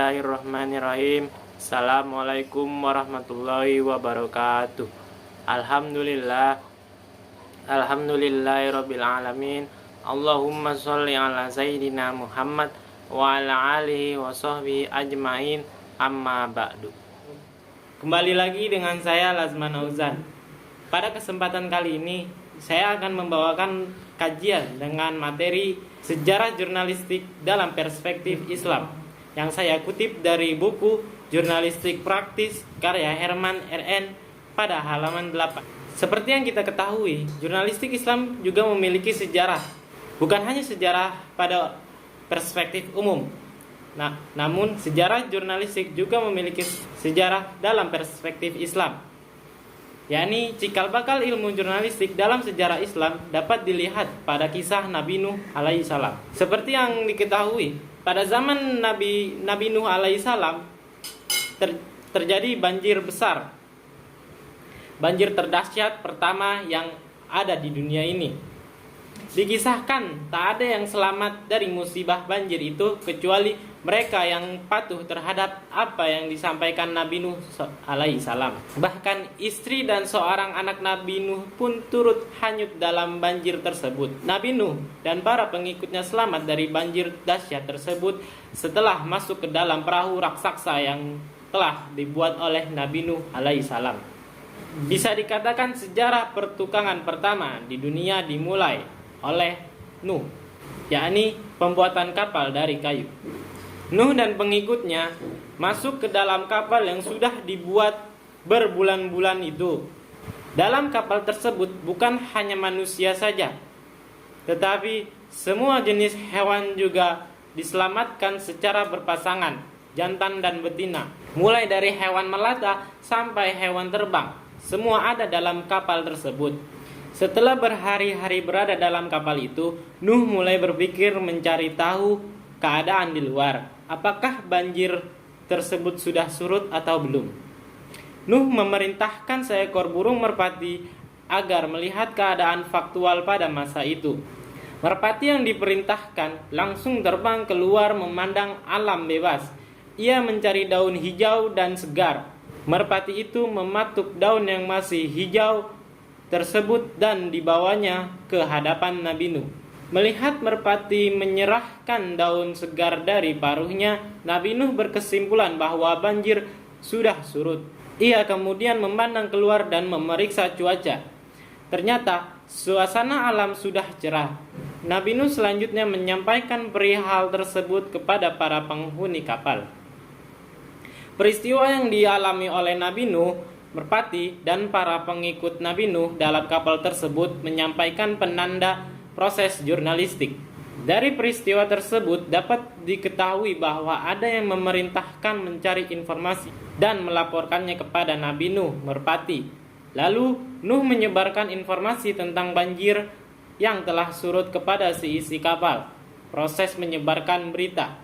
Bismillahirrahmanirrahim. Assalamualaikum warahmatullahi wabarakatuh. Alhamdulillahirabbil alamin. Allahumma sholli ala sayyidina Muhammad wa ala alihi wa sahbihi ajmain. Amma ba'du. Kembali lagi dengan saya Lazman Auzan. Pada kesempatan kali ini saya akan membawakan kajian dengan materi sejarah jurnalistik dalam perspektif Islam yang saya kutip dari buku Jurnalistik Praktis karya Herman R.N. pada halaman 8. Seperti yang kita ketahui, jurnalistik Islam juga memiliki sejarah, bukan hanya sejarah pada perspektif umum. Namun sejarah jurnalistik juga memiliki sejarah dalam perspektif Islam, yakni cikal bakal ilmu jurnalistik dalam sejarah Islam dapat dilihat pada kisah Nabi Nuh alaihissalam. Seperti yang diketahui, pada zaman Nabi Nuh alaihissalam terjadi banjir besar, banjir terdahsyat pertama yang ada di dunia ini. Dikisahkan tak ada yang selamat dari musibah banjir itu kecuali mereka yang patuh terhadap apa yang disampaikan Nabi Nuh alaihissalam. Bahkan istri dan seorang anak Nabi Nuh pun turut hanyut dalam banjir tersebut. Nabi Nuh dan para pengikutnya selamat dari banjir dahsyat tersebut setelah masuk ke dalam perahu raksasa yang telah dibuat oleh Nabi Nuh alaihissalam. Bisa dikatakan sejarah pertukangan pertama di dunia dimulai oleh Nuh, yakni pembuatan kapal dari kayu. Nuh dan pengikutnya masuk ke dalam kapal yang sudah dibuat berbulan-bulan itu. Dalam kapal tersebut bukan hanya manusia saja, tetapi semua jenis hewan juga diselamatkan secara berpasangan, jantan dan betina. Mulai dari hewan melata sampai hewan terbang, semua ada dalam kapal tersebut. Setelah berhari-hari berada dalam kapal itu, Nuh mulai berpikir mencari tahu keadaan di luar. Apakah banjir tersebut sudah surut atau belum? Nuh memerintahkan seekor burung merpati agar melihat keadaan faktual pada masa itu. Merpati yang diperintahkan langsung terbang keluar memandang alam bebas. Ia mencari daun hijau dan segar. Merpati itu mematuk daun yang masih hijau tersebut dan dibawanya ke hadapan Nabi Nuh. Melihat merpati menyerahkan daun segar dari paruhnya, Nabi Nuh berkesimpulan bahwa banjir sudah surut. Ia kemudian memandang keluar dan memeriksa cuaca. Ternyata suasana alam sudah cerah. Nabi Nuh selanjutnya menyampaikan perihal tersebut kepada para penghuni kapal. Peristiwa yang dialami oleh Nabi Nuh, merpati, dan para pengikut Nabi Nuh dalam kapal tersebut menyampaikan penanda proses jurnalistik. Dari peristiwa tersebut dapat diketahui bahwa ada yang memerintahkan mencari informasi dan melaporkannya kepada Nabi Nuh, merpati. Lalu Nuh menyebarkan informasi tentang banjir yang telah surut kepada seisi kapal. Proses menyebarkan berita.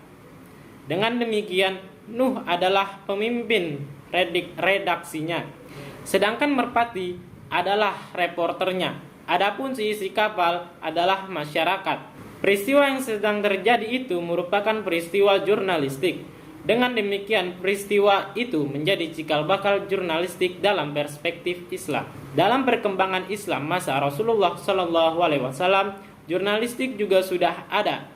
Dengan demikian, Nuh adalah pemimpin redaksinya, sedangkan merpati adalah reporternya. Adapun seisi kapal adalah masyarakat. Peristiwa yang sedang terjadi itu merupakan peristiwa jurnalistik. Dengan demikian, peristiwa itu menjadi cikal bakal jurnalistik dalam perspektif Islam. Dalam perkembangan Islam masa Rasulullah SAW, jurnalistik juga sudah ada.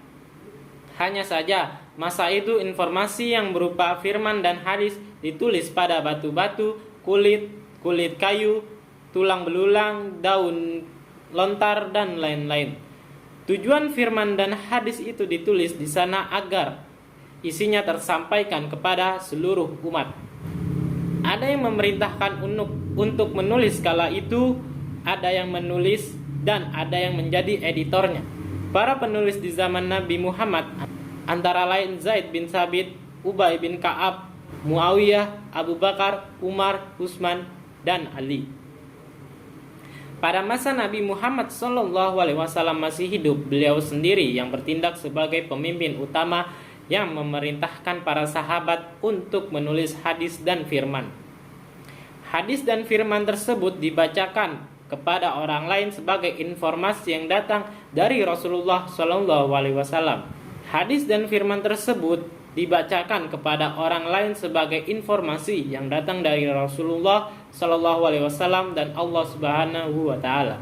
Hanya saja, masa itu informasi yang berupa firman dan hadis ditulis pada batu-batu, kulit kayu, tulang belulang, daun lontar, dan lain-lain. Tujuan firman dan hadis itu ditulis di sana agar isinya tersampaikan kepada seluruh umat. Ada yang memerintahkan untuk menulis kala itu, ada yang menulis, dan ada yang menjadi editornya. Para penulis di zaman Nabi Muhammad antara lain Zaid bin Sabit, Ubay bin Ka'ab, Muawiyah, Abu Bakar, Umar, Utsman, dan Ali. Pada masa Nabi Muhammad SAW masih hidup, beliau sendiri yang bertindak sebagai pemimpin utama yang memerintahkan para sahabat untuk menulis hadis dan firman. Hadis dan firman tersebut dibacakan kepada orang lain sebagai informasi yang datang dari Rasulullah SAW. Hadis dan firman tersebut dibacakan kepada orang lain sebagai informasi yang datang dari Rasulullah Shallallahu Alaihi Wasallam dan Allah Subhanahu Wa Taala.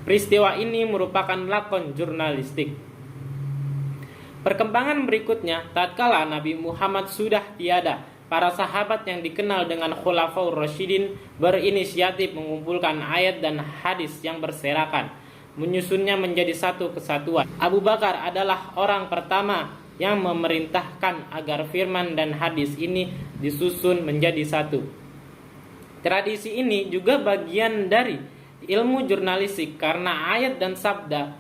Peristiwa ini merupakan lakon jurnalistik. Perkembangan berikutnya, tatkala Nabi Muhammad sudah tiada, para sahabat yang dikenal dengan Khulafaur Rasyidin berinisiatif mengumpulkan ayat dan hadis yang berserakan, menyusunnya menjadi satu kesatuan. Abu Bakar adalah orang pertama yang memerintahkan agar firman dan hadis ini disusun menjadi satu. Tradisi ini juga bagian dari ilmu jurnalistik karena ayat dan sabda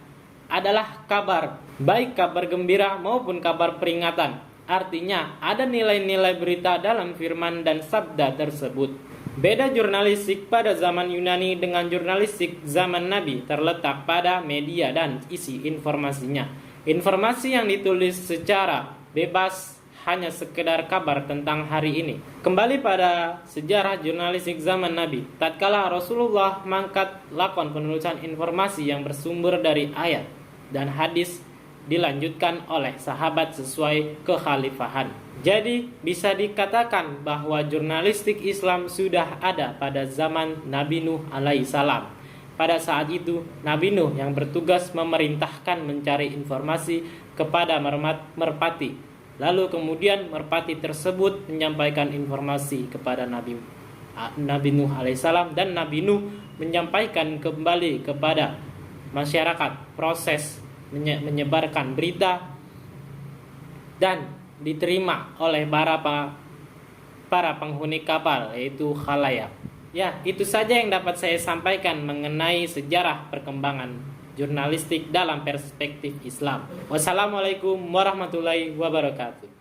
adalah kabar, baik kabar gembira maupun kabar peringatan. Artinya ada nilai-nilai berita dalam firman dan sabda tersebut. Beda jurnalistik pada zaman Yunani dengan jurnalistik zaman Nabi terletak pada media dan isi informasinya. Informasi yang ditulis secara bebas hanya sekedar kabar tentang hari ini. Kembali pada sejarah jurnalistik zaman Nabi, tatkala Rasulullah mengangkat lakon penulisan informasi yang bersumber dari ayat dan hadis dilanjutkan oleh sahabat sesuai kekhalifahan. Jadi bisa dikatakan bahwa jurnalistik Islam sudah ada pada zaman Nabi Nuh alaihissalam. Pada saat itu, Nabi Nuh yang bertugas memerintahkan mencari informasi kepada merpati. Lalu kemudian merpati tersebut menyampaikan informasi kepada Nabi Nuh alaihissalam, dan Nabi Nuh menyampaikan kembali kepada masyarakat proses menyebarkan berita dan diterima oleh para penghuni kapal, yaitu khalayak. Ya, itu saja yang dapat saya sampaikan mengenai sejarah perkembangan jurnalistik dalam perspektif Islam. Wassalamualaikum warahmatullahi wabarakatuh.